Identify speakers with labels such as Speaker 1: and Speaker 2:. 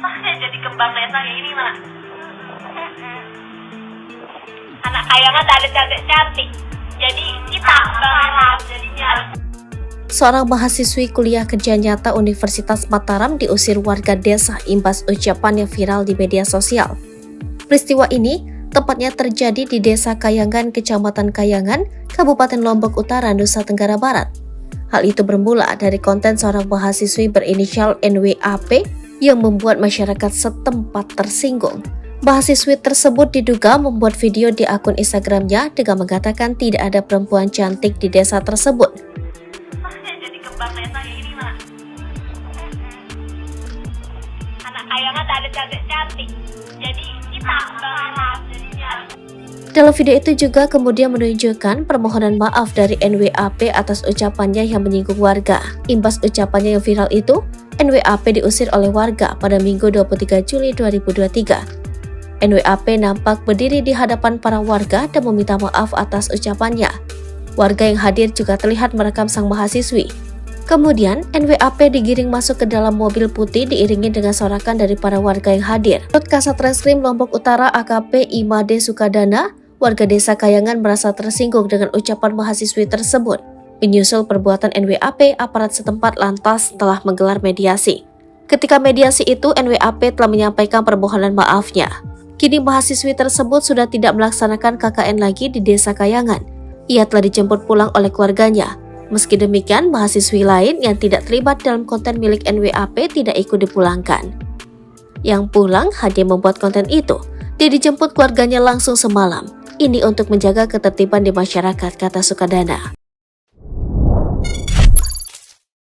Speaker 1: Saya jadi kembang desa kayak ini mah. Anak kaya mah tak ada cantik-cantik. Jadi kita berharap jadinya.
Speaker 2: Seorang mahasiswi kuliah kerja nyata Universitas Mataram diusir warga desa imbas ucapan yang viral di media sosial. Peristiwa ini tepatnya terjadi di Desa Kayangan, Kecamatan Kayangan, Kabupaten Lombok Utara, Nusa Tenggara Barat. Hal itu bermula dari konten seorang mahasiswi berinisial NWAP yang membuat masyarakat setempat tersinggung. Mahasiswi tersebut diduga membuat video di akun Instagramnya dengan mengatakan tidak ada perempuan cantik di desa tersebut.
Speaker 1: Saya jadi kembang desa kayak ini mah. Anak kaya mah tak ada cantik-cantik. Jadi kita berharap jadinya.
Speaker 2: Dalam video itu juga kemudian menunjukkan permohonan maaf dari NWAP atas ucapannya yang menyinggung warga. Imbas ucapannya yang viral itu, NWAP diusir oleh warga pada Minggu 23 Juli 2023. NWAP nampak berdiri di hadapan para warga dan meminta maaf atas ucapannya. Warga yang hadir juga terlihat merekam sang mahasiswi. Kemudian, NWAP digiring masuk ke dalam mobil putih diiringi dengan sorakan dari para warga yang hadir. Menurut Kasat Reskrim Lombok Utara AKP Imade Sukadana, warga desa Kayangan merasa tersinggung dengan ucapan mahasiswi tersebut. Menyusul perbuatan NWAP, aparat setempat lantas telah menggelar mediasi. Ketika mediasi itu, NWAP telah menyampaikan permohonan maafnya. Kini mahasiswi tersebut sudah tidak melaksanakan KKN lagi di Desa Kayangan. Ia telah dijemput pulang oleh keluarganya. Meski demikian, mahasiswi lain yang tidak terlibat dalam konten milik NWAP tidak ikut dipulangkan. Yang pulang hanya membuat konten itu. Dia dijemput keluarganya langsung semalam. Ini untuk menjaga ketertiban di masyarakat, kata Sukadana.